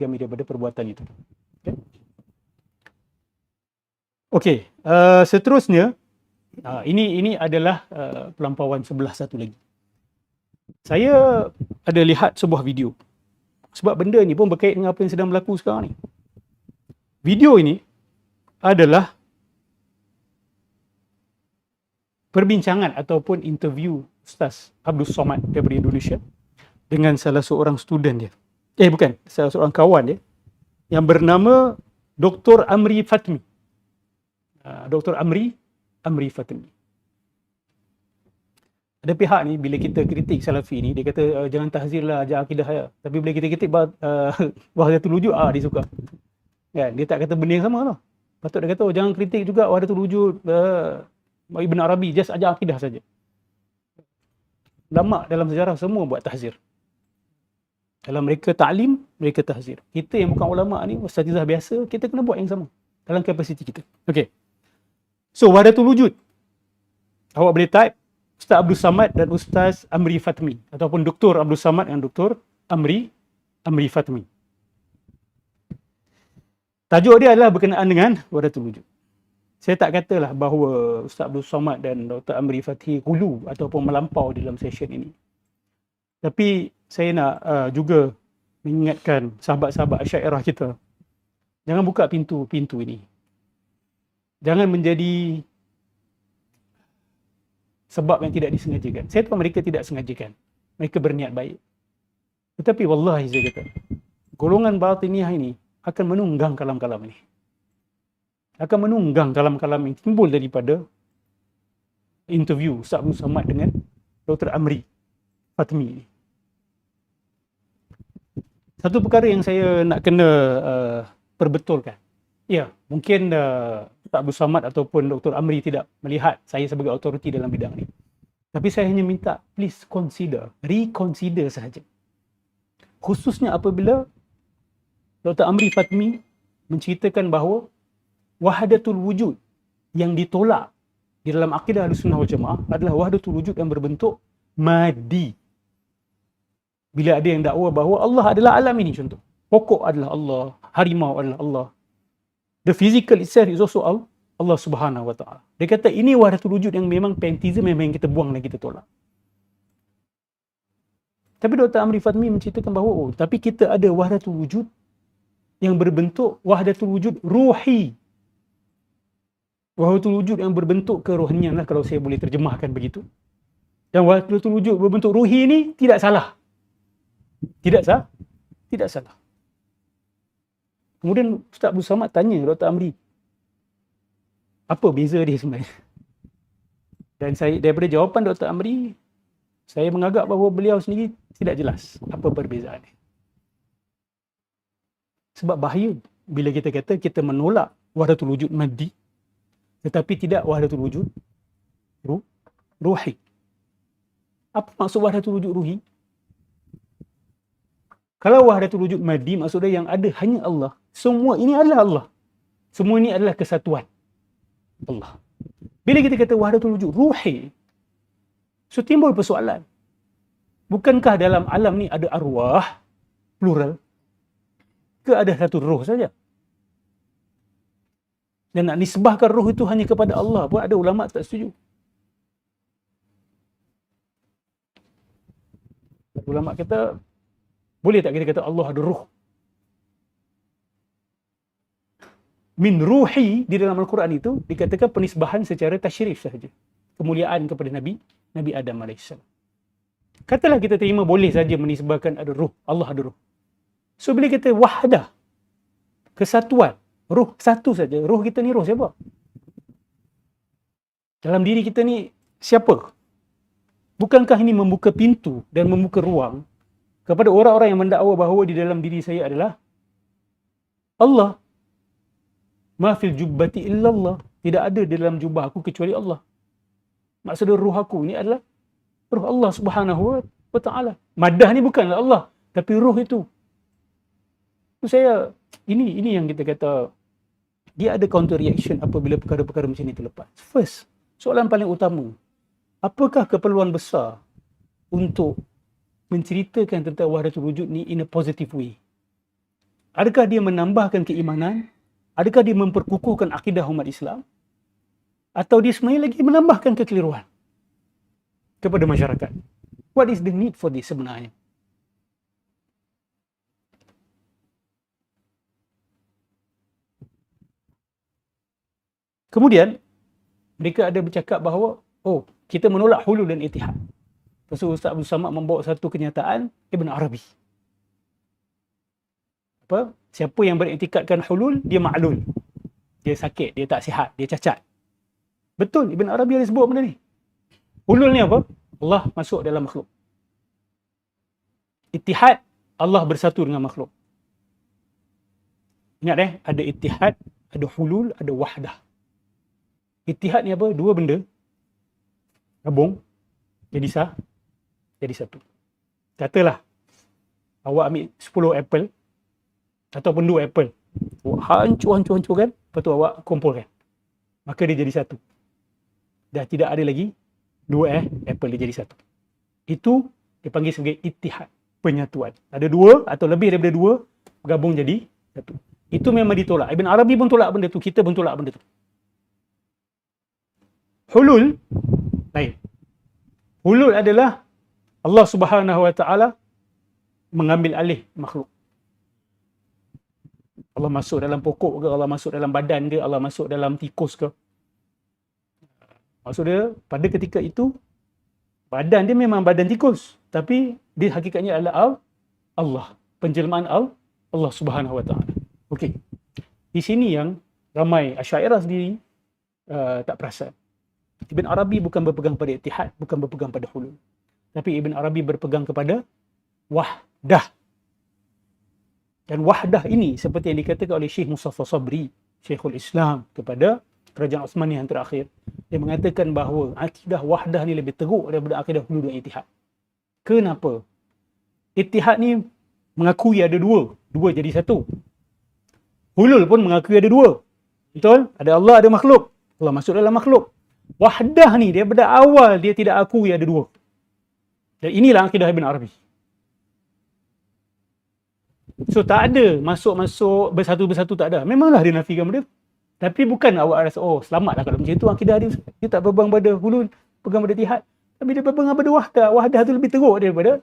kami daripada perbuatan itu. Okey, seterusnya, ini adalah pelampauan sebelah satu lagi. Saya ada lihat sebuah video. Sebab benda ni pun berkait dengan apa yang sedang berlaku sekarang ni. Video ini adalah perbincangan ataupun interview Ustaz Abdul Somad daripada Indonesia dengan salah seorang student dia. Bukan, salah seorang kawan dia yang bernama Dr. Amri Fatmi. Dr. Amri Fatmi. Ada pihak ni bila kita kritik Salafi ni, dia kata jangan tahzir lah, ajar akidah ya. Tapi bila kita kritik Wahdatul Wujud, dia suka. Kan? Dia tak kata benda yang sama lah. Patut dia kata jangan kritik juga Wahdatul Wujud, Ibn Arabi, just ajar akidah saja. Ulama dalam sejarah semua buat tahzir. Dalam mereka ta'lim, mereka tahzir. Kita yang bukan ulama ni, ustazah biasa, kita kena buat yang sama dalam kapasiti kita. Okey. So, Wahdatul Wujud. Awak boleh type Ustaz Abdul Samad dan Ustaz Amri Fatmi, ataupun Dr. Abdul Samad dan Dr. Amri Fatmi. Tajuk dia adalah berkenaan dengan Wahdatul Wujud. Saya tak katalah bahawa Ustaz Abdul Samad dan Dr. Amri Fatmi hulu ataupun melampau dalam session ini. Tapi saya nak juga mengingatkan sahabat-sahabat Asy'ariyah kita, jangan buka pintu ini. Jangan menjadi sebab yang tidak disengajakan. Saya tahu mereka tidak sengajakan. Mereka berniat baik. Tetapi wallahi saya kata, golongan batiniyah ini akan menunggang kalam-kalam ini. Akan menunggang kalam-kalam yang timbul daripada interview Ustaz Abdul Samad dengan Dr. Amri Fatmi ini. Satu perkara yang saya nak kena perbetulkan. Ya, mungkin Ustaz Abdul Samad ataupun Dr. Amri tidak melihat saya sebagai autoriti dalam bidang ni. Tapi saya hanya minta, please reconsider sahaja. Khususnya apabila Dr. Amri Fatmi menceritakan bahawa Wahdatul Wujud yang ditolak di dalam akidah Ahlussunnah wal Jamaah adalah Wahdatul Wujud yang berbentuk maddi. Bila ada yang dakwa bahawa Allah adalah alam ini, contoh. Pokok adalah Allah, harimau adalah Allah. The physical itself is also Allah Subhanahu wa ta'ala. Dia kata ini Wahdatul Wujud yang memang pantheism, memang yang kita buang dan kita tolak. Tapi Dr. Amri Fatmi menceritakan bahawa tapi kita ada Wahdatul Wujud yang berbentuk Wahdatul Wujud ruhi. Wahdatul Wujud yang berbentuk kerohanian lah, kalau saya boleh terjemahkan begitu. Dan Wahdatul Wujud berbentuk ruhi ini tidak salah. Tidak salah. Kemudian Ustaz Abdul Samad tanya Dr. Amri, apa beza dia sebenarnya? Dan saya, daripada jawapan Dr. Amri, saya menganggap bahawa beliau sendiri tidak jelas apa perbezaan dia. Sebab bahaya bila kita kata kita menolak Wahdatul Wujud maddi, tetapi tidak Wahdatul Wujud ruhi. Apa maksud Wahdatul Wujud ruhi? Kalau Wahdatul Wujud maddi, maksudnya yang ada hanya Allah. Semua ini adalah Allah. Semua ini adalah kesatuan Allah. Bila kita kata Wahdatul Wujud ruhi, so timbul persoalan. Bukankah dalam alam ni ada arwah, plural, ke ada satu roh saja? Dan nak nisbahkan roh itu hanya kepada Allah pun ada ulama tak setuju. Ulama kata, boleh tak kita kata Allah ada roh? Min ruhi di dalam Al-Quran itu dikatakan penisbahan secara tasyrif sahaja. Kemuliaan kepada Nabi Adam AS. Katalah kita terima boleh saja menisbahkan ada roh, Allah ada roh. So bila kita wahdah, kesatuan, roh satu saja. Roh kita ni roh siapa? Dalam diri kita ni siapa? Bukankah ini membuka pintu dan membuka ruang kepada orang-orang yang mendakwa bahawa di dalam diri saya adalah Allah. Ma fil jubbati illallah. Tidak ada di dalam jubah aku kecuali Allah. Maksudnya roh aku ni adalah roh Allah Subhanahu wa ta'ala. Madah ni bukanlah Allah, tapi roh itu. Ini yang kita kata, dia ada counter reaction apabila perkara-perkara macam ni terlepas. First, soalan paling utama, apakah keperluan besar untuk menceritakan tentang Wahdatul Wujud ni in a positive way? Adakah dia menambahkan keimanan? Adakah dia memperkukuhkan akidah umat Islam? Atau dia sebenarnya lagi menambahkan kekeliruan kepada masyarakat? What is the need for this sebenarnya? Kemudian, mereka ada bercakap bahawa, oh, kita menolak hulul dan ittihad. Lepas tu Ustaz Abdul Samad membawa satu kenyataan Ibn Arabi. Apa? Siapa yang beriktikadkan hulul, dia ma'lul. Dia sakit, dia tak sihat, dia cacat. Betul, Ibn Arabi ada sebut benda ni. Hulul ni apa? Allah masuk dalam makhluk. Ittihad, Allah bersatu dengan makhluk. Ingat ada ittihad, ada hulul, ada wahdah. Ittihad ni apa? Dua benda gabung, jadi satu. Katalah, awak ambil 10 apple, ataupun 2 apple. Awak hancur-hancur-hancurkan, lepas tu awak kumpulkan. Maka dia jadi satu. Dah tidak ada lagi 2 apple, dia jadi satu. Itu dipanggil sebagai ittihad, penyatuan. Ada 2 atau lebih daripada 2, gabung jadi satu. Itu memang ditolak. Ibn Arabi pun tolak benda tu, kita pun tolak benda tu. Hulul lain. Hulul adalah Allah Subhanahu Wa Taala mengambil alih makhluk. Allah masuk dalam pokok ke, Allah masuk dalam badan ke, Allah masuk dalam tikus ke. Maksud dia, pada ketika itu, badan dia memang badan tikus. Tapi, dia hakikatnya adalah Allah. Penjelmaan Allah Subhanahu Wa Taala. Okey. Di sini yang ramai Asy'ariyah sendiri tak perasan. Ibn Arabi bukan berpegang pada ittihad, bukan berpegang pada hulul. Tapi Ibn Arabi berpegang kepada wahdah. Dan wahdah ini seperti yang dikatakan oleh Syekh Mustafa Sabri, Syekhul Islam kepada Kerajaan Osmani yang terakhir. Dia mengatakan bahawa akidah wahdah ni lebih teruk daripada akidah hulul dan ittihad. Kenapa? Ittihad ni mengakui ada dua jadi satu. Hulul pun mengakui ada 2. Betul? Ada Allah, ada makhluk. Allah masuk dalam makhluk. Wahdah ni daripada awal dia tidak akui ada 2. Dan inilah akidah Ibn Arabi. So tak ada masuk-masuk bersatu-bersatu, tak ada. Memanglah dia nafikan benda. Tapi bukan awak rasa, oh selamatlah kalau macam itu akidah dia. Dia tak berpegang pada hulul, pegang pada ittihad. Tapi dia berpegang pada wahdah. Wahdah tu lebih teruk daripada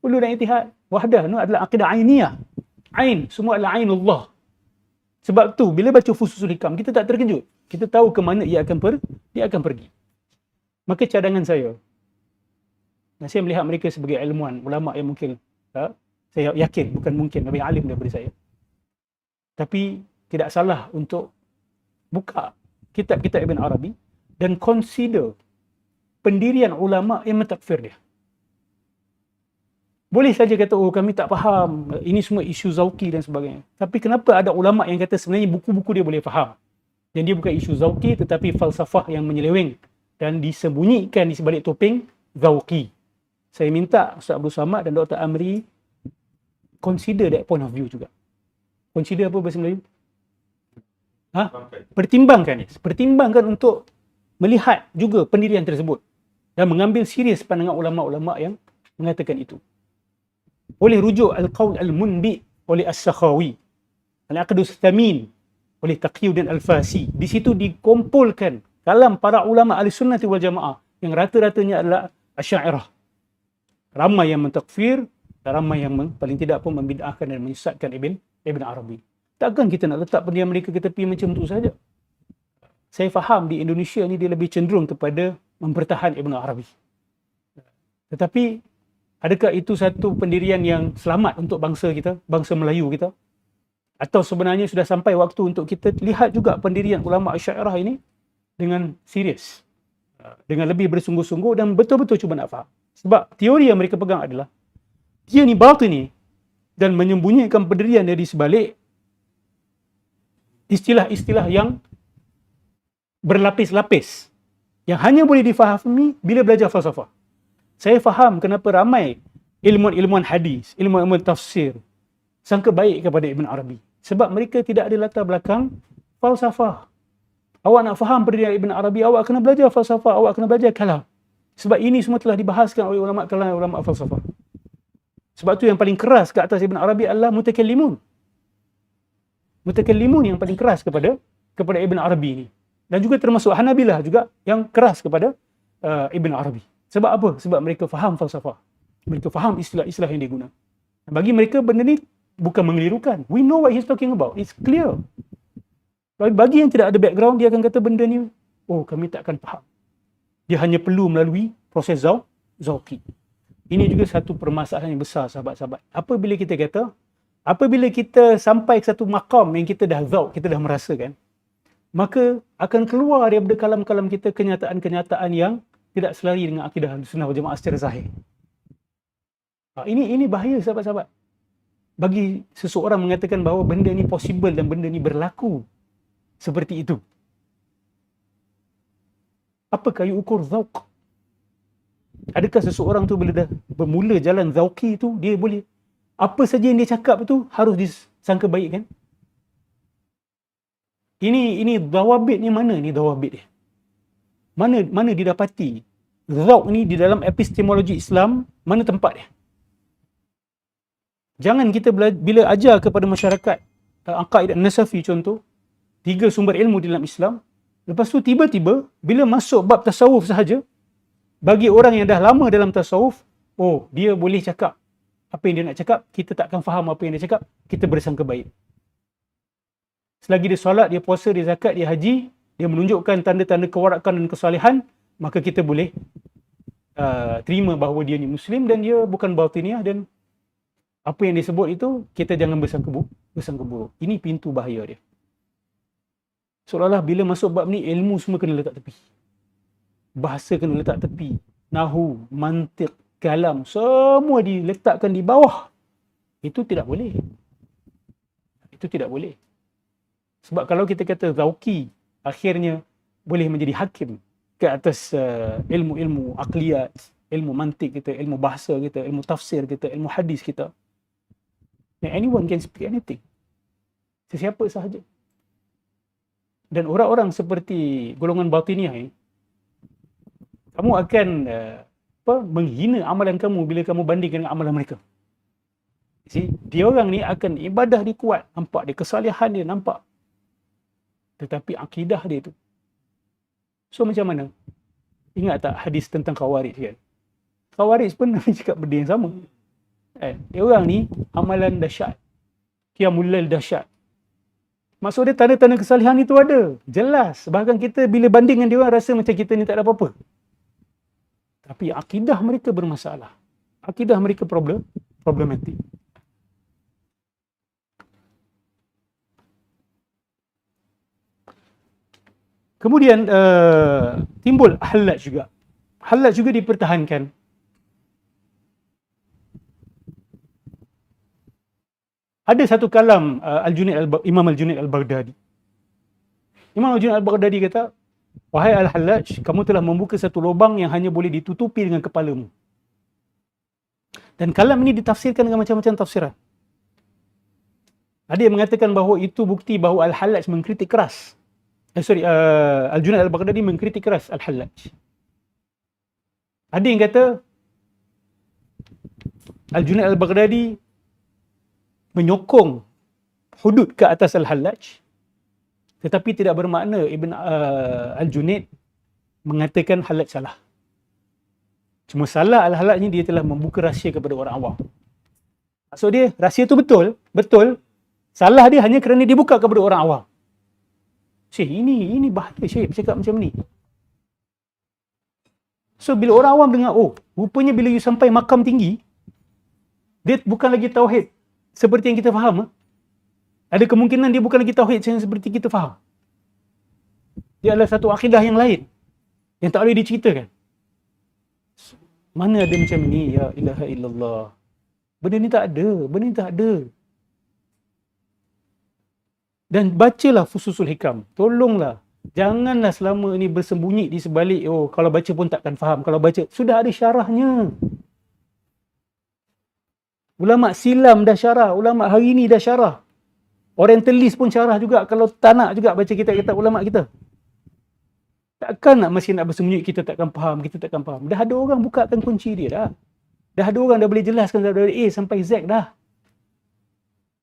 hulul dan ittihad. Wahdah tu adalah akidah ainiyah. Ain, semua adalah ainullah. Sebab tu bila baca Fususul Hikam, kita tak terkejut. Kita tahu ke mana dia akan pergi. Maka cadangan saya, dan saya melihat mereka sebagai ilmuwan, ulama yang mungkin, saya yakin bukan mungkin lebih alim daripada saya. Tapi tidak salah untuk buka kitab-kitab Ibn Arabi dan consider pendirian ulama yang mentakfir dia. Boleh saja kata, oh kami tak faham, ini semua isu zauqi dan sebagainya. Tapi kenapa ada ulama yang kata sebenarnya buku-buku dia boleh faham? Dan dia bukan isu zauqi tetapi falsafah yang menyeleweng dan disembunyikan di sebalik topeng zauqi. Saya minta Ustaz Abdul Samad dan Dr. Amri consider that point of view juga. Consider apa bahasa Melayu? Pertimbangkan. Pertimbangkan untuk melihat juga pendirian tersebut dan mengambil serius pandangan ulama-ulama yang mengatakan itu. Oleh rujuk Al-Qawl Al-Munbi oleh As-Sakhawi, Al-Aqdus Thamin oleh Taqiyuddin Al-Fasi. Di situ dikumpulkan kalam para ulama Ahlussunnah wal Jamaah yang rata-ratanya adalah Asy'ariyah. Ramai yang mentakfir dan ramai yang paling tidak pun membid'ahkan dan menyesatkan Ibn Arabi. Takkan kita nak letak pendirian mereka ke tepi macam tu saja? Saya faham di Indonesia ni dia lebih cenderung kepada mempertahan Ibn Arabi. Tetapi adakah itu satu pendirian yang selamat untuk bangsa kita, bangsa Melayu kita? Atau sebenarnya sudah sampai waktu untuk kita lihat juga pendirian ulama Asy'ariyah ini dengan serius, dengan lebih bersungguh-sungguh dan betul-betul cuba nak faham. Sebab teori yang mereka pegang adalah dia ni batini dan menyembunyikan pendirian dari sebalik istilah-istilah yang berlapis-lapis yang hanya boleh difahami bila belajar falsafah. Saya faham kenapa ramai ilmuwan-ilmuwan hadis, ilmuwan-ilmuwan tafsir sangka baik kepada Ibn Arabi. Sebab mereka tidak ada latar belakang falsafah. Awak nak faham pendirian Ibn Arabi, awak kena belajar falsafah, awak kena belajar kalam. Sebab ini semua telah dibahaskan oleh ulama kalam, ulama falsafah. Sebab tu yang paling keras ke atas Ibn Arabi adalah mutakallimun. Mutakallimun yang paling keras kepada Ibn Arabi ni. Dan juga termasuk Hanabilah juga yang keras kepada Ibn Arabi. Sebab apa? Sebab mereka faham falsafah. Mereka faham istilah-istilah yang dia guna. Bagi mereka benda ni bukan mengelirukan. We know what he's talking about. It's clear. Bagi yang tidak ada background, dia akan kata benda ni, oh kami tak akan faham. Dia hanya perlu melalui proses zauqi. Ini juga satu permasalahan yang besar, sahabat-sahabat. Apabila kita kata, apabila kita sampai ke satu maqam yang kita dah zauq, kita dah merasakan, maka akan keluar daripada kalam-kalam kita kenyataan-kenyataan yang tidak selari dengan akidah Ahlussunnah wal Jamaah secara zahir. Ini bahaya, sahabat-sahabat. Bagi seseorang mengatakan bahawa benda ni possible dan benda ni berlaku seperti itu. Apa kayu ukur zauq? Adakah seseorang tu bila dah bermula jalan zauqi tu, dia boleh apa saja yang dia cakap tu harus disangka baik kan? Ini dawabit ni mana ni dawabit dia? Mana didapati? Zauq ni di dalam epistemologi Islam, mana tempat dia? Jangan kita bila ajar kepada masyarakat Aqaid An-Nasafi contoh, 3 sumber ilmu di dalam Islam, lepas tu tiba-tiba bila masuk bab tasawuf sahaja, bagi orang yang dah lama dalam tasawuf, oh dia boleh cakap apa yang dia nak cakap, kita tak akan faham apa yang dia cakap, kita bersangka baik. Selagi dia solat, dia puasa, dia zakat, dia haji, dia menunjukkan tanda-tanda kewarakan dan kesalehan, maka kita boleh terima bahawa dia ni Muslim dan dia bukan batiniah, dan apa yang disebut itu, kita jangan bersangka buruk. Ini pintu bahaya dia. Seolah-olah bila masuk bab ni, ilmu semua kena letak tepi. Bahasa kena letak tepi. Nahu, mantiq, kalam, semua diletakkan di bawah. Itu tidak boleh. Itu tidak boleh. Sebab kalau kita kata zauqi, akhirnya boleh menjadi hakim ke atas ilmu-ilmu aqliyat, ilmu mantiq kita, ilmu bahasa kita, ilmu tafsir kita, ilmu hadis kita. And anyone can speak anything. Sesiapa sahaja. Dan orang-orang seperti golongan batiniah ini, kamu akan menghina amalan kamu bila kamu bandingkan dengan amalan mereka. Dia orang ni akan ibadah dia kuat, nampak dia kesalehan dia nampak. Tetapi akidah dia tu. So macam mana? Ingat tak hadis tentang Khawarij kan? Khawarij pun Nabi cakap benda yang sama. Dia orang ni amalan dahsyat. Qiyamul lail dahsyat. Maksud dia tanda-tanda kesalehan itu ada. Jelas. Bahkan kita bila banding dengan dia orang rasa macam kita ni tak ada apa-apa. Tapi akidah mereka bermasalah. Akidah mereka problematik. Kemudian timbul Hallaj juga. Hallaj juga dipertahankan. Ada satu kalam Imam Al-Junaid Al-Baghdadi. Imam Al-Junaid Al-Baghdadi kata, wahai Al-Hallaj, kamu telah membuka satu lubang yang hanya boleh ditutupi dengan kepalamu. Dan kalam ini ditafsirkan dengan macam-macam tafsiran. Ada yang mengatakan bahawa itu bukti bahawa Al-Hallaj mengkritik keras. Al-Junaid Al-Baghdadi mengkritik keras Al-Hallaj. Ada yang kata Al-Junaid Al-Baghdadi menyokong hudud ke atas Al-Hallaj, tetapi tidak bermakna Al-Junaid mengatakan Hallaj salah. Cuma salah Al-Hallaj ni dia telah membuka rahsia kepada orang awam. Maksud dia, rahsia tu betul, salah dia hanya kerana dia buka kepada orang awam. Syekh, ini bahaya Syekh bercakap macam ni. So bila orang awam dengar, oh rupanya bila you sampai makam tinggi, dia bukan lagi tauhid seperti yang kita faham. Ada kemungkinan dia bukan lagi tauhid seperti kita faham. Dia adalah satu akidah yang lain yang tak boleh diceritakan. Mana ada macam ni, ya ilaha illallah. Benda ni tak ada. Dan bacalah Fususul Hikam. Tolonglah. Janganlah selama ni bersembunyi di sebalik, oh kalau baca pun takkan faham. Kalau baca, sudah ada syarahnya. Ulama silam dah syarah, ulama hari ni dah syarah. Orientalis pun syarah juga, kalau tak nak juga baca kitab-kitab ulama kita. Takkan masih nak bersembunyi, kita takkan faham. Dah ada orang bukakan kunci dia dah. Dah ada orang dah boleh jelaskan dari A sampai Z dah.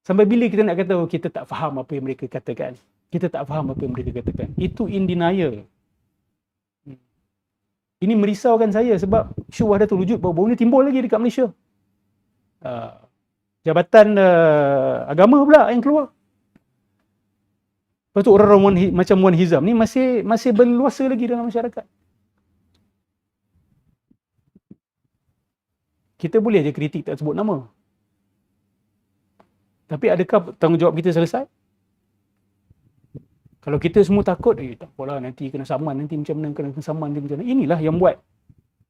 Sampai bila kita nak kata kita tak faham apa yang mereka katakan? Kita tak faham apa yang mereka katakan. Itu in denial. Ini merisaukan saya sebab isu wahdatul wujud baru-baru ni timbul lagi dekat Malaysia. Jabatan agama pula yang keluar. Lepas tu orang-orang macam Wan Hizam ni masih berluasa lagi dalam masyarakat. Kita boleh je kritik tak sebut nama. Tapi adakah tanggungjawab kita selesai? Kalau kita semua takut, tak apalah nanti kena saman, nanti macam mana, kena saman, nanti macam mana. Inilah yang buat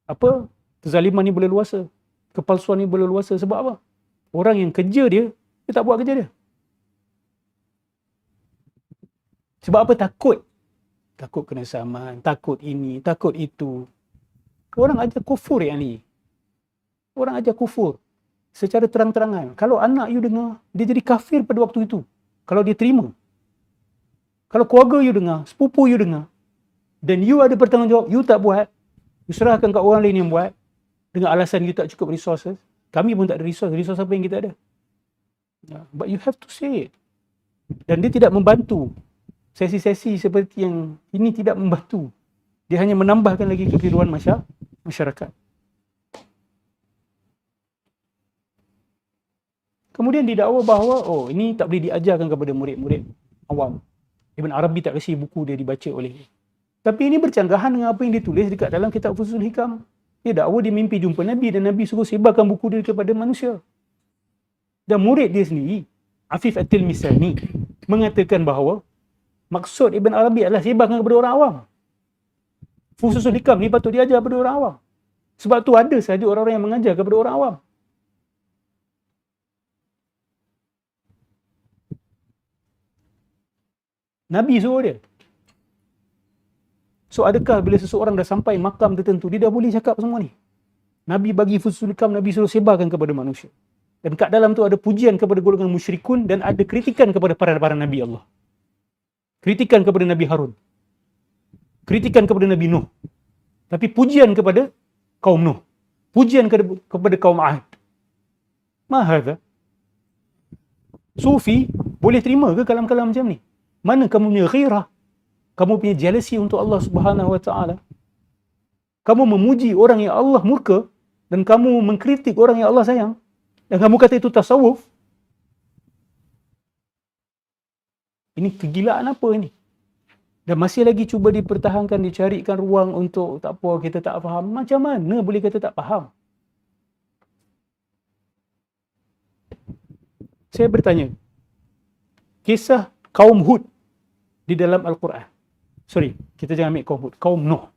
apa kezaliman ni boleh luasa. Kepalsuan ni boleh luasa sebab apa? Orang yang kerja dia tak buat kerja dia. Sebab apa? Takut. Takut kena saman, takut ini, takut itu. Orang ajar kufur yang ni. Orang ajar kufur secara terang-terangan. Kalau anak you dengar, dia jadi kafir pada waktu itu. Kalau dia terima. Kalau keluarga you dengar, sepupu you dengar, dan you ada bertanggungjawab, you tak buat, you serahkan kat orang lain yang buat, dengan alasan you tak cukup resources. Kami pun tak ada resource apa yang kita ada. But you have to say it. Dan dia tidak membantu. Sesi-sesi seperti yang ini tidak membantu. Dia hanya menambahkan lagi kekeliruan masyarakat. Kemudian didakwa bahawa, ini tak boleh diajarkan kepada murid-murid awam. Ibn Arabi tak kasi buku dia dibaca oleh dia. Tapi ini bercanggahan dengan apa yang ditulis dekat dalam kitab Fususul Hikam. Dia dakwa dia mimpi jumpa Nabi dan Nabi suruh sebarkan buku dia kepada manusia. Dan murid dia sendiri, Afif At-Tilmisani, mengatakan bahawa maksud Ibn Arabi adalah sebarkan kepada orang awam. Fususul Hikam ni patut diajar kepada orang awam. Sebab tu ada sahaja orang-orang yang mengajar kepada orang awam. Nabi suruh dia. So adakah bila seseorang dah sampai makam tertentu, dia dah boleh cakap semua ni? Nabi bagi Fususul Hikam, Nabi suruh sebarkan kepada manusia. Dan kat dalam tu ada pujian kepada golongan musyrikun dan ada kritikan kepada para Nabi Allah. Kritikan kepada Nabi Harun. Kritikan kepada Nabi Nuh. Tapi pujian kepada kaum Nuh. Pujian kepada kaum Ahad. Mahadha. Sufi boleh terima ke kalam-kalam macam ni? Mana kamu punya ghirah? Kamu punya jealousy untuk Allah Subhanahu Wa Taala? Kamu memuji orang yang Allah murka dan kamu mengkritik orang yang Allah sayang? Dan kamu kata itu tasawuf? Ini kegilaan apa ini? Dan masih lagi cuba dipertahankan, dicarikan ruang untuk tak apa, kita tak faham. Macam mana boleh kata tak faham? Saya bertanya, kisah kaum Hud di dalam Al-Quran. Sorry, kita jangan ambil kaum Hud, kaum Nuh.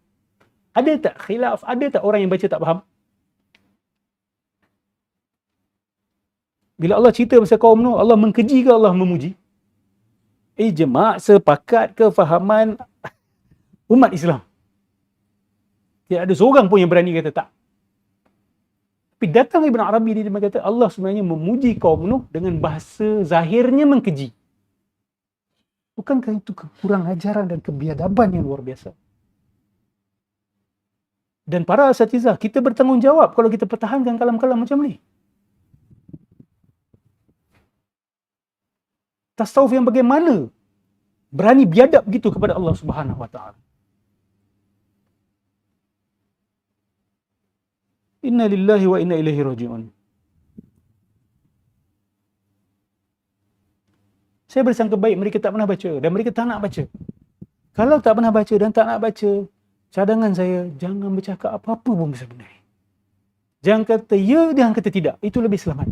Ada tak khilaf, ada tak orang yang baca tak faham? Bila Allah cerita pasal kaum Nuh, Allah mengkeji ke Allah memuji? Ijma' sepakat kefahaman umat Islam. Tidak ada seorang pun yang berani kata tak. Tapi datang Ibn Arabi dia kata Allah sebenarnya memuji kaum Nuh dengan bahasa zahirnya mengkeji. Bukankah itu kekurang ajaran dan kebiadaban yang luar biasa? Dan para asatizah, kita bertanggungjawab kalau kita pertahankan kalam-kalam macam ni. Tasawuf yang bagaimana berani biadab begitu kepada Allah Subhanahu Wa Taala. Inna lillahi wa inna ilaihi raji'un. Saya bersangka baik mereka tak pernah baca dan mereka tak nak baca. Kalau tak pernah baca dan tak nak baca, cadangan saya, jangan bercakap apa-apa pun sebenarnya. Jangan kata ya, jangan kata tidak. Itu lebih selamat.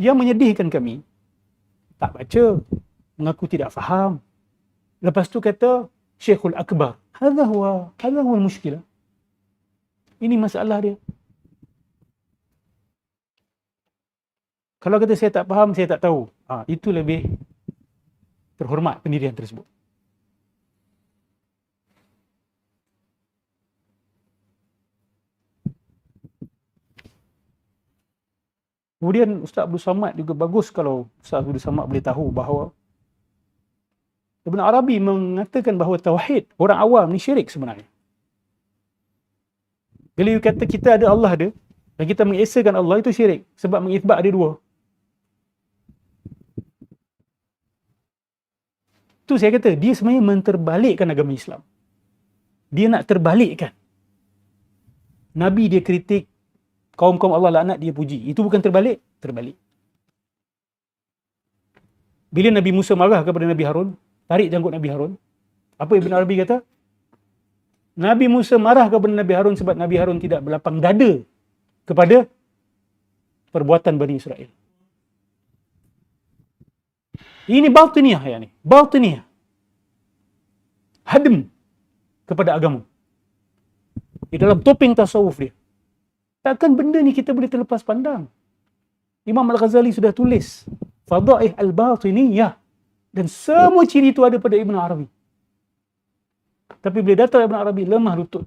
Yang menyedihkan kami, tak baca, mengaku tidak faham. Lepas tu kata, Syekhul Akbar. Hadha huwa al-mushkilah. Ini masalah dia. Kalau kata saya tak faham, saya tak tahu. Itu lebih terhormat pendirian tersebut. Kemudian Ustaz Abdul Samad juga bagus kalau Ustaz Abdul Samad boleh tahu bahawa Ibn Arabi mengatakan bahawa tauhid orang awam ni syirik sebenarnya. Bila you kata kita ada Allah ada, Dan kita mengesakan Allah itu syirik. Sebab mengithbat ada dua. Itu saya kata, dia sebenarnya menterbalikkan agama Islam. Dia nak terbalikkan. Nabi dia kritik, kaum-kaum Allah laknat dia puji. Itu bukan terbalik? Terbalik. Bila Nabi Musa marah kepada Nabi Harun, tarik janggut Nabi Harun, apa Ibn Arabi kata? Nabi Musa marah kepada Nabi Harun sebab Nabi Harun tidak berlapang dada kepada perbuatan Bani Israel. Ini batiniyah ya ni. Batiniyah. Hadm kepada agama. Di dalam topeng tasawuf dia. Takkan benda ni kita boleh terlepas pandang. Imam Al-Ghazali sudah tulis Fadaih Al-Batiniyah. Dan semua ciri itu ada pada Ibn Arabi. Tapi bila datang Ibn Arabi, lemah lutut.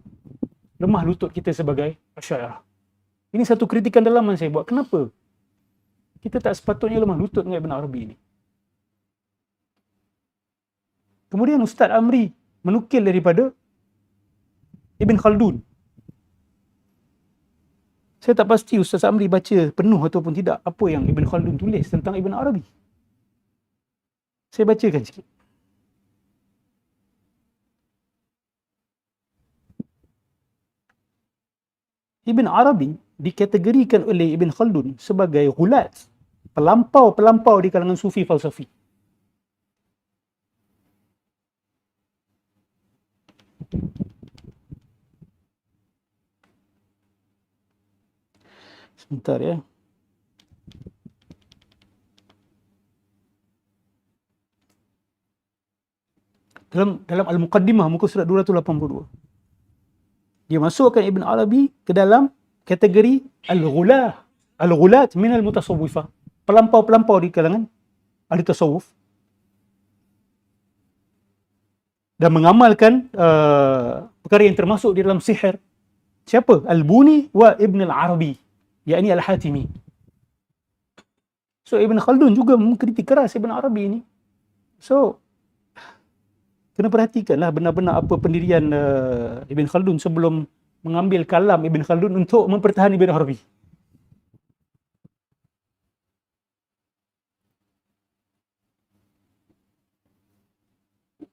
Lemah lutut kita sebagai Asy'ariyah. Ini satu kritikan dalaman saya buat. Kenapa? Kita tak sepatutnya lemah lutut dengan Ibn Arabi ini. Kemudian Ustaz Amri menukil daripada Ibn Khaldun. Saya tak pasti Ustaz Amri baca penuh ataupun tidak apa yang Ibn Khaldun tulis tentang Ibn Arabi. Saya bacakan sikit. Ibn Arabi dikategorikan oleh Ibn Khaldun sebagai ghulat, pelampau-pelampau di kalangan sufi falsafi. Sebentar ya. Dalam Al-Muqaddimah muka surat 282. Dia masukkan Ibn Arabi ke dalam kategori al-ghulah. Al-ghulat min al-mutasawwifah. Pelampau-pelampau di kalangan ahli tasawuf. Dan mengamalkan perkara yang termasuk di dalam sihir. Siapa? Al-Buni wa Ibn Al-Arabi. Yakni Al-Hatimi. So Ibn Khaldun juga mengkritik keras Ibn Arabi ini. So kena perhatikanlah benar-benar apa pendirian Ibn Khaldun sebelum mengambil kalam Ibn Khaldun untuk mempertahankan Ibn Arabi.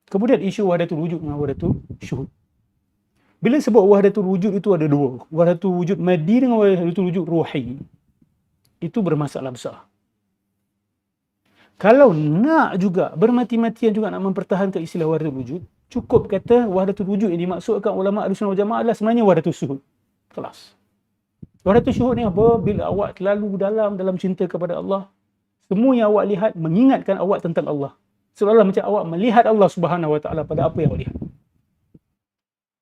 Kemudian isu wahdatul wujud dengan wahdatul syuhud. Bila sebut wahdatul wujud itu ada dua. Wahdatul wujud maddi dengan wahdatul wujud ruhi. Itu bermasalah besar. Kalau nak juga, bermati-matian juga nak mempertahankan istilah wahdatul wujud, cukup kata wahdatul wujud yang dimaksudkan ulama Ahlussunnah wal Jamaah adalah sebenarnya wahdatul syuhud. Kelas. Wahdatul syuhud ni apa? Bila awak terlalu dalam cinta kepada Allah, semua yang awak lihat mengingatkan awak tentang Allah. Seolah-olah macam awak melihat Allah Subhanahu Wa Taala pada apa yang awak lihat.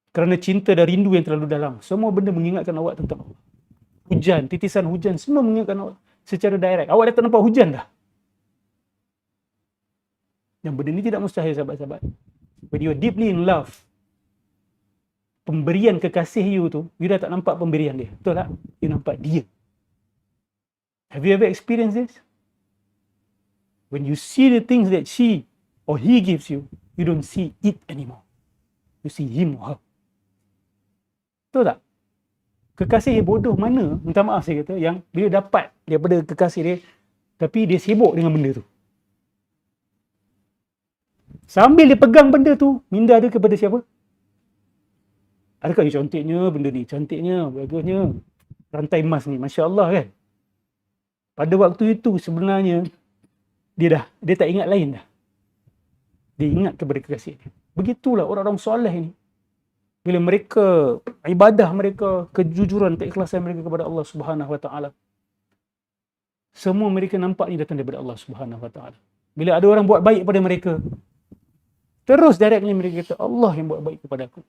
Kerana cinta dan rindu yang terlalu dalam, semua benda mengingatkan awak tentang Allah. Hujan, titisan hujan, semua mengingatkan awak secara direct. Awak dah tak nampak hujan dah. Yang benda ni tidak mustahil, sahabat-sahabat. When you are deeply in love, pemberian kekasih you tu, you dah tak nampak pemberian dia. Betul tak? You nampak dia. Have you ever experienced this? When you see the things that she or he gives you, you don't see it anymore. You see him or her. Betul tak? Kekasih bodoh mana, minta maaf saya kata, yang bila dapat daripada kekasih dia, tapi dia sibuk dengan benda tu. Sambil dia pegang benda tu, minda dia kepada siapa? Adakah cantiknya benda ni? Cantiknya, bagusnya. Rantai emas ni, Masya Allah kan? Pada waktu itu sebenarnya, dia tak ingat lain dah. Dia ingat kepada kekasih dia. Begitulah orang-orang soleh ni. Bila mereka, ibadah mereka, kejujuran, keikhlasan mereka kepada Allah Subhanahu Wa Taala, semua mereka nampak ni datang daripada Allah Subhanahu Wa Taala. Bila ada orang buat baik pada mereka, terus directly mereka kata, Allah yang buat baik kepada aku.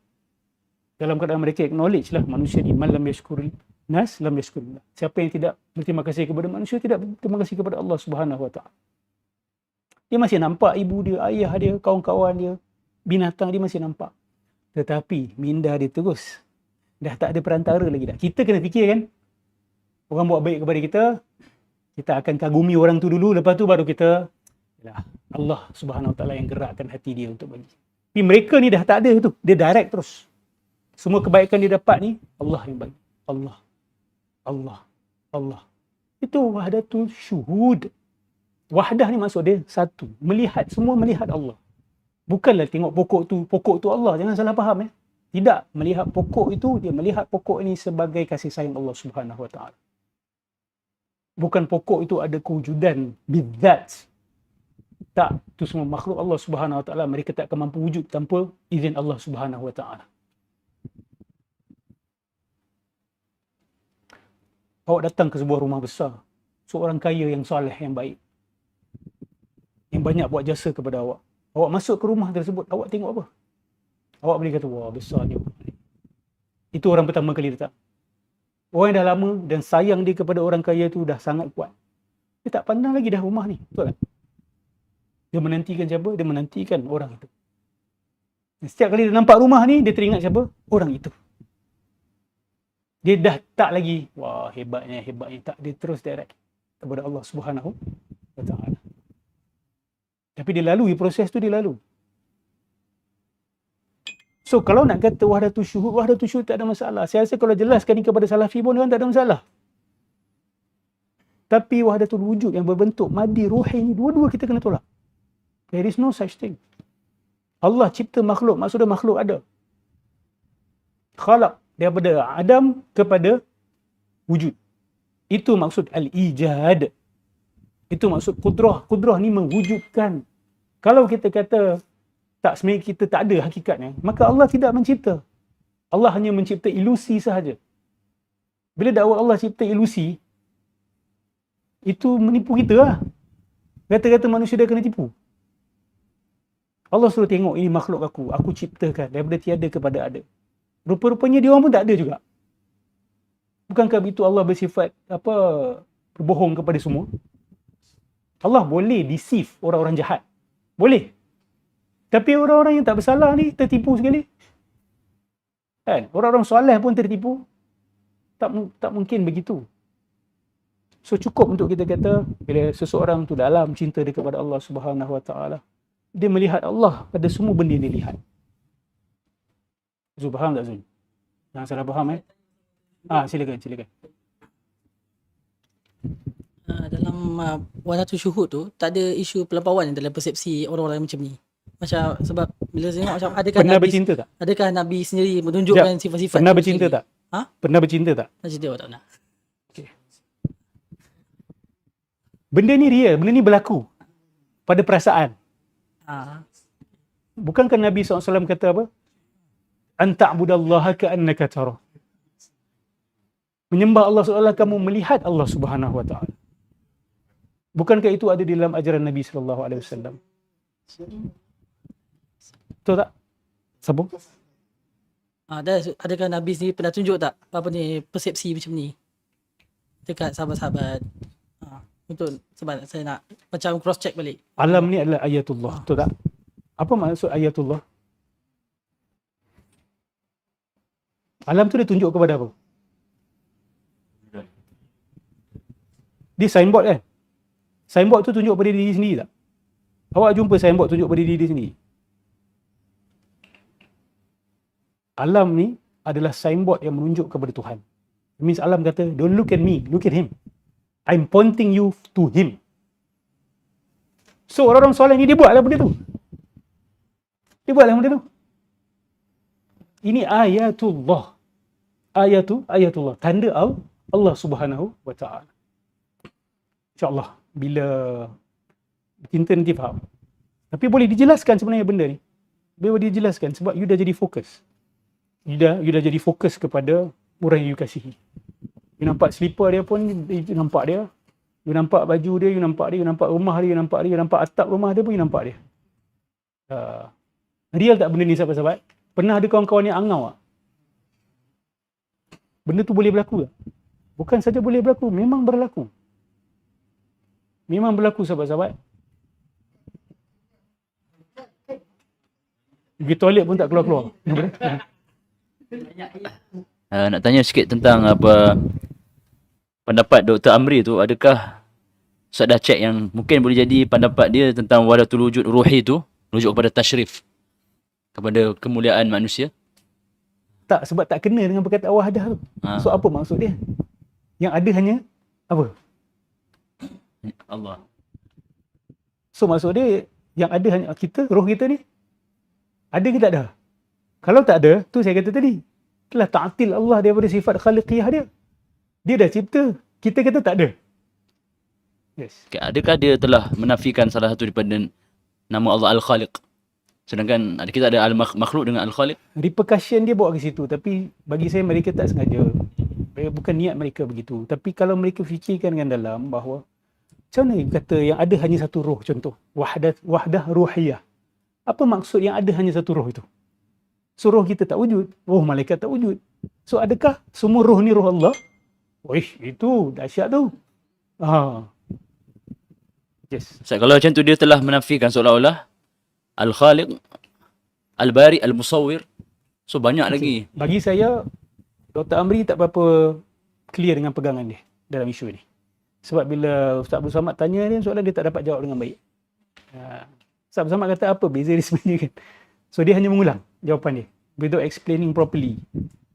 Dalam keadaan mereka acknowledge lah, manusia ni, man lam yashkuril nas, lam yashkurillah. Siapa yang tidak berterima kasih kepada manusia, tidak berterima kasih kepada Allah Subhanahu Wa Taala. Dia masih nampak ibu dia, ayah dia, kawan-kawan dia, binatang dia masih nampak. Tetapi minda dia terus. Dah tak ada perantara lagi dah. Kita kena fikir kan, orang buat baik kepada kita, kita akan kagumi orang tu dulu, lepas tu baru kita, Allah Subhanahu Wa Taala yang gerakkan hati dia untuk bagi. Tapi mereka ni dah tak ada tu. Dia direct terus. Semua kebaikan dia dapat ni, Allah yang bagi. Allah. Allah. Allah. Itu wahdatul syuhud. Wahdah ni maksud dia satu. Melihat, semua melihat Allah. Bukanlah tengok pokok tu Allah. Jangan salah faham ya. Tidak. Melihat pokok itu, dia melihat pokok ini sebagai kasih sayang Allah Subhanahu Wa Taala. Bukan pokok itu ada kewujudan bidzat. Tak. Itu semua makhluk Allah Subhanahu Wa Taala. Mereka tak akan mampu wujud tanpa izin Allah Subhanahu Wa Taala. Awak datang ke sebuah rumah besar. Seorang kaya yang soleh, yang baik. Yang banyak buat jasa kepada awak. Awak masuk ke rumah tersebut, awak tengok apa? Awak boleh kata, wah besar dia. Itu orang pertama kali datang. Orang yang dah lama dan sayang dia kepada orang kaya tu dah sangat kuat. Dia tak pandang lagi dah rumah ni. Betul tak? Dia menantikan siapa? Dia menantikan orang itu. Dan setiap kali dia nampak rumah ni, dia teringat siapa? Orang itu. Dia dah tak lagi, wah hebatnya. Tak, dia terus direct kepada Allah Subhanahu Wa Taala. Tapi dia lalui proses tu, dia lalu. So kalau nak kata wahdatul syuhud tak ada masalah. Saya rasa kalau jelaskan ni kepada salafi pun tak ada masalah. Tapi wahdatul wujud yang berbentuk madi ruhi ni, dua-dua kita kena tolak. There is no such thing. Allah cipta makhluk, maksudnya makhluk ada. Khalaq, daripada Adam kepada wujud. Itu maksud al-ijad. Itu maksud kudrah. Kudrah ni mewujudkan. Kalau kita kata tak, sebenarnya kita tak ada hakikatnya, maka Allah tidak mencipta. Allah hanya mencipta ilusi sahaja. Bila dakwa Allah cipta ilusi, itu menipu kita lah. Kata-kata manusia dia kena tipu. Allah suruh tengok, ini makhluk aku ciptakan daripada tiada kepada ada. Rupa-rupanya dia orang pun tak ada juga. Bukankah itu Allah bersifat berbohong kepada semua? Allah boleh deceive orang-orang jahat. Boleh. Tapi orang-orang yang tak bersalah ni tertipu sekali. Kan? Orang-orang soleh pun tertipu. Tak mungkin begitu. So cukup untuk kita kata bila seseorang tu dalam cinta dia kepada Allah Subhanahu Wa Taala, dia melihat Allah pada semua benda yang dia lihat. Zul, faham tak Zul? Jangan salah faham silakan. Dalam wahdatul syuhud tu tak ada isu pelampauan dalam persepsi orang-orang macam ni. Macam sebab bila saya tengok macam adakah Pernah Nabi bercinta tak? Adakah Nabi sendiri menunjukkan sifat-sifat Pernah bercinta tak? Ha? Pernah bercinta tak? Tak cerita tak nak. Okay. Benda ni real, benda ni berlaku pada perasaan. Bukankah Nabi SAW kata apa? Anta'budallaha ka'annaka tarah. Menyembah Allah seolah kamu melihat Allah Subhanahu Wa Taala. Bukankah itu ada di dalam ajaran Nabi SAW? Betul tak? Sambung. Adakah Nabi sendiri pernah tunjuk tak persepsi macam ni dekat sahabat-sahabat? Betul. Sebab saya nak macam cross check balik. Alam ni adalah ayatullah. Betul tak? Apa maksud ayatullah? Alam tu dia tunjuk kepada apa? Dia signboard kan? Signboard tu tunjuk pada diri sendiri tak? Awak jumpa signboard tunjuk pada diri sendiri? Alam ni adalah signboard yang menunjuk kepada Tuhan. It means alam kata, don't look at me, look at him. I'm pointing you to him. So orang-orang soleh ni dia buatlah benda tu. Ini ayatullah. Ayatullah. Tanda Allah Subhanahu Wa Taala. InsyaAllah bila cinta nanti faham. Tapi boleh dijelaskan sebenarnya benda ni. Boleh dijelaskan sebab you dah jadi fokus. You dah jadi fokus kepada orang yang you kasihi. You nampak slipper dia pun, you nampak dia. You nampak baju dia, you nampak dia. You nampak rumah dia, you nampak dia. You nampak atap rumah dia pun, you nampak dia. Real tak benda ni sahabat-sahabat? Pernah ada kawan-kawan yang angau tak? Benda tu boleh berlaku tak? Bukan saja boleh berlaku, memang berlaku. Memang berlaku sahabat-sahabat. Pergi toilet pun tak keluar-keluar. Nak tanya sikit tentang pendapat Dr. Amri tu. Adakah Ustaz dah check yang mungkin boleh jadi pendapat dia tentang wahdatul wujud ruhi tu rujuk kepada tashrif, kepada kemuliaan manusia? Tak, sebab tak kena dengan perkataan wahdah tu. So apa maksud dia? Yang ada hanya apa? Allah. So maksud dia yang ada hanya kita, roh kita ni ada ke tak ada? Kalau tak ada, tu saya kata tadi, telah ta'til Allah daripada sifat khaliqiyah dia. Dia dah cipta, kita kata tak ada. Yes. Okay, adakah dia telah menafikan salah satu daripada nama Allah Al-Khaliq? Sedangkan kita ada Al-Makhluk dengan Al-Khaliq. Repercussion dia bawa ke situ, tapi bagi saya mereka tak sengaja. Bukan niat mereka begitu. Tapi kalau mereka fikirkan dengan dalam bahawa macam mana kata yang ada hanya satu roh, contoh wahdah ruhiyah. Apa maksud yang ada hanya satu roh itu? So roh kita tak wujud, roh malaikat tak wujud. So adakah semua roh ni roh Allah? Wih, itu dahsyat tu. Yes. Ustaz, kalau macam tu dia telah menafikan seolah-olah Al-Khaliq, Al-Bari, Al-Musawwir. So banyak lagi. Bagi saya, Dr. Amri tak berapa clear dengan pegangan dia dalam isu ni. Sebab bila Ustaz Abdul Samad tanya dia soalan, dia tak dapat jawab dengan baik. Ustaz Abdul Samad kata apa beza dia sebenarnya kan. So dia hanya mengulang jawapan dia without explaining properly.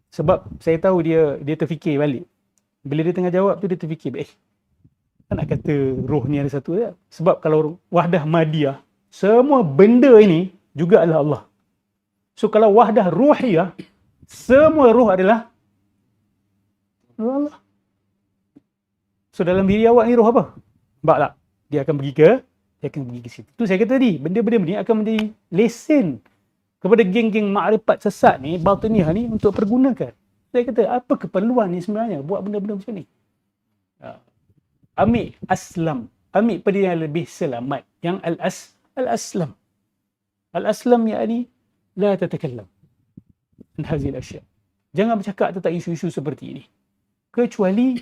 Sebab saya tahu dia terfikir balik. Bila dia tengah jawab tu dia terfikir, tak nak kata roh ni ada satu je. Sebab kalau wahdah madiyah, semua benda ini juga adalah Allah. So kalau wahdah ruhiyah, semua roh adalah Allah. So dalam diri awak ni roh apa? Nampak tak? Dia akan pergi ke situ. Tu saya kata tadi, benda-benda ni akan menjadi lesen kepada geng-geng makrifat sesat ni, batiniah ni untuk pergunakan. Saya kata, apa keperluan ni sebenarnya buat benda-benda macam ni? Ambil aslam. Ambil pada yang lebih selamat. Yang al-aslam. Al-aslam yakni la tatakallam an hazil asya. Jangan bercakap tentang isu-isu seperti ini. Kecuali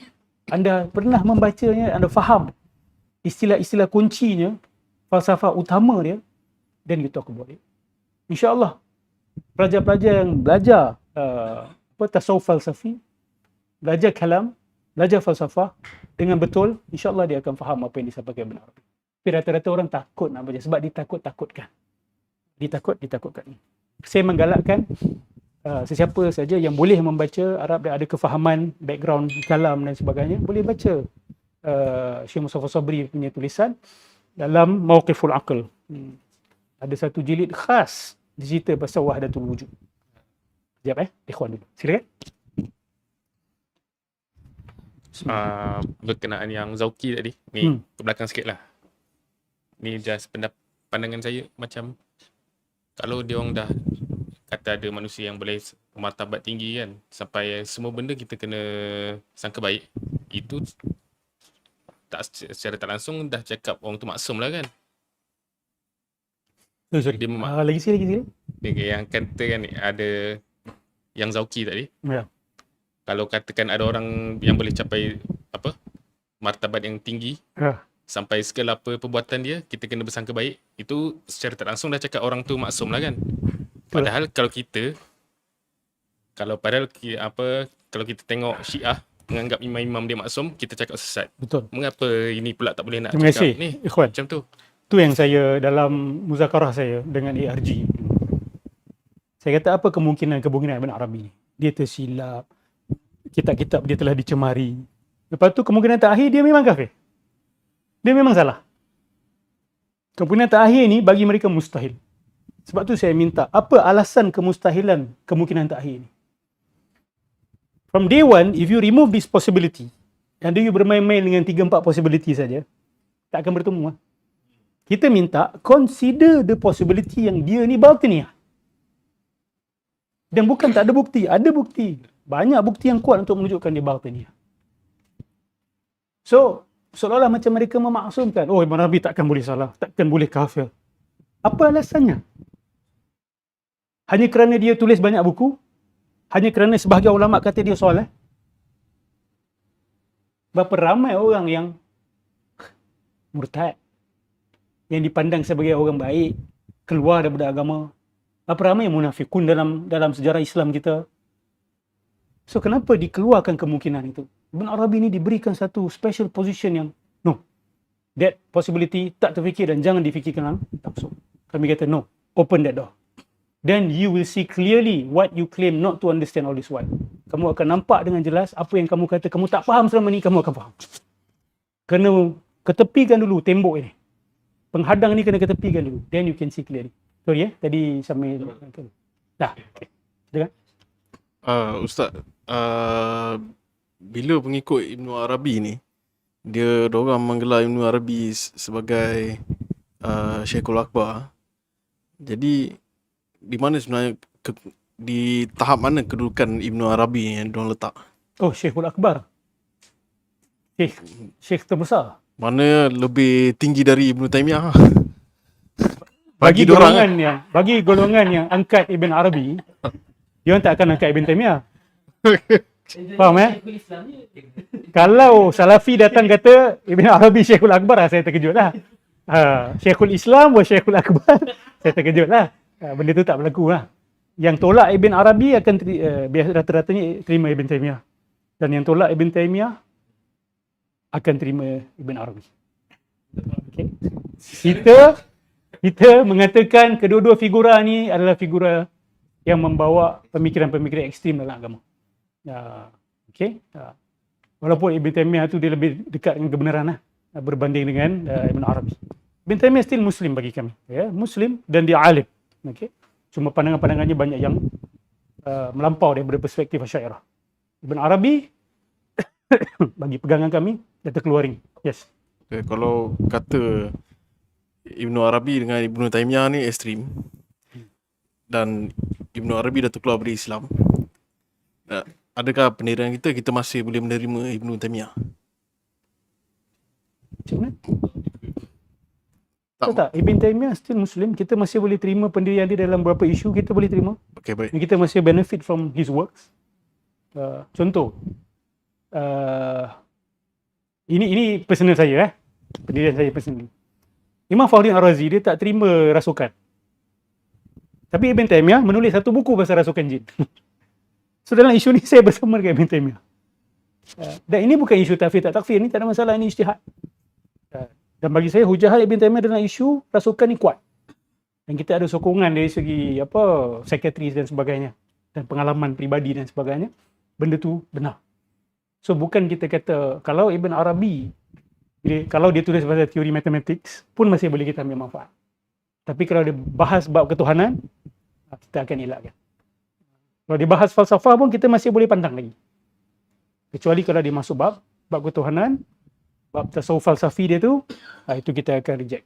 anda pernah membacanya, anda faham istilah-istilah kuncinya, falsafah utama dia, then you talk about it. InsyaAllah, pelajar-pelajar yang belajar tasawuf falsafi, belajar kalam, belajar falsafah dengan betul, insyaAllah dia akan faham apa yang disampaikan benar. Tapi rata-rata orang takut nak baca sebab ditakut-takutkan. Ditakutkan. Saya menggalakkan sesiapa saja yang boleh membaca Arab dan ada kefahaman background kalam dan sebagainya, boleh baca Syekh Mustafa Sabri punya tulisan dalam Mawqiful Aql. Ada satu jilid khas cerita pasal wahdatul wujud. Sekejap ikhwan dulu. Silakan. Berkenaan yang Zauki tadi ni, ke belakang sikit lah. Ni just pandangan saya, macam kalau dia orang dah kata ada manusia yang boleh martabat tinggi kan, sampai semua benda kita kena sangka baik, itu tak secara tak langsung dah cakap orang tu maksum lah kan. Sorry. Dia lagi sini. Yang kata kan ada yang Zauki tadi. Ya. Kalau katakan ada orang yang boleh capai martabat yang tinggi, sampai segala apa perbuatan dia kita kena bersangka baik, itu secara tak langsung dah cakap orang tu maksum lah kan. Padahal kalau kita tengok Syiah menganggap imam-imam dia maksum, kita cakap sesat. Betul. Mengapa ini pula tak boleh nak Terima cakap kasih, ni ikhwan. macam tu? Tu yang saya dalam muzakarah saya dengan ARG. Saya kata apa kemungkinan Ibn Arabi ni? Dia tersilap. Kitab-kitab dia telah dicemari. Lepas tu kemungkinan terakhir dia memang kafir. Dia memang salah. Kemungkinan terakhir ni bagi mereka mustahil. Sebab tu saya minta, apa alasan kemustahilan kemungkinan terakhir ni? From day one, if you remove this possibility, and then you bermain-main dengan 3-4 possibility saja, tak akan bertemu lah. Kita minta consider the possibility yang dia ni batiniah. Dan bukan tak ada bukti, ada bukti. Banyak bukti yang kuat untuk menunjukkan dia batiniah. So, seolah-olah macam mereka memaksumkan, Ibn Arabi takkan boleh salah, takkan boleh kafir. Apa alasannya? Hanya kerana dia tulis banyak buku? Hanya kerana sebahagian ulama kata dia soleh? Berapa ramai orang yang murtad, yang dipandang sebagai orang baik, keluar daripada agama. Berapa ramai yang munafikun dalam sejarah Islam kita. So kenapa dikeluarkan kemungkinan itu? Ibn Arabi ni diberikan satu special position yang no, that possibility tak terfikir dan jangan difikirkan langsung. Kami kata no, open that door. Then you will see clearly what you claim not to understand all this while. kamu akan nampak dengan jelas apa yang kamu kata kamu tak faham selama ni, kamu akan faham. Kena ketepikan dulu tembok ini. Penghadang ni kena ketepikan dulu. Then you can see clearly. Sorry tadi sambil dah. Okay. Dengar? Ustaz, bila pengikut Ibn Arabi ni, diorang menggelar Ibn Arabi sebagai Syekhul Akbar. Jadi di mana sebenarnya di tahap mana kedudukan Ibn Arabi yang diorang letak? Oh, Syekhul Akbar. Syekh terbesar. Mana lebih tinggi dari Ibn Taymiyah? Bagi diorang golongan yang angkat Ibn Arabi, dia tak akan angkat Ibn Taymiyah. Faham Kalau Salafi datang kata Ibn Arabi Syekhul Akbar, saya terkejut lah. Syekhul Islam wa Syekhul Akbar, saya terkejut lah. Benda tu tak berlaku lah. Yang tolak Ibn Arabi akan biasa rata-ratanya terima Ibn Taymiyah. Dan yang tolak Ibn Taymiyah akan terima Ibn Arabi. Okay. Kita mengatakan kedua-dua figura ni adalah figura yang membawa pemikiran-pemikiran ekstrim dalam agama. Okay. Walaupun Ibn Taymiyah tu dia lebih dekat dengan kebenaran lah, berbanding dengan Ibn Arabi. Ibn Taymiyah still Muslim bagi kami. Muslim dan dia alim. Okay. Cuma pandangan-pandangannya banyak yang melampau daripada perspektif Asy'ariyah. Ibn Arabi bagi pegangan kami dah terkeluaring. Yes. Okay, kalau kata Ibn Arabi dengan Ibn Taymiyah ni ekstrim dan Ibn Arabi dah terkeluar dari Islam, adakah pendirian kita masih boleh menerima Ibn Taymiyah? Macam mana? Tak, Ibn Taymiyah still Muslim. Kita masih boleh terima pendirian dia dalam beberapa isu, kita boleh terima. Okay, baik. Dan kita masih benefit from his works. Contoh, ini personal saya, pendirian saya personal. Imam Fakhrudin Ar-Razi dia tak terima rasukan. Tapi Ibn Taymiyah menulis satu buku pasal rasukan jin. So dalam isu ni saya bersama dengan Ibn Taymiyah. Dan ini bukan isu takfir tak takfir, ni tak ada masalah, ini ijtihad. Dan bagi saya hujah Ibn Taymiyah dalam isu rasukan ni kuat. Dan kita ada sokongan dari segi psikiatris dan sebagainya, dan pengalaman peribadi dan sebagainya. Benda tu benar. So bukan kita kata kalau Ibn Arabi kalau dia tulis pasal teori matematik pun masih boleh kita ambil manfaat. Tapi kalau dia bahas bab ketuhanan, kita akan elakkan. Kalau dia bahas falsafah pun kita masih boleh pandang lagi. Kecuali kalau dia masuk bab ketuhanan, bab tasawuf falsafi dia tu, itu kita akan reject.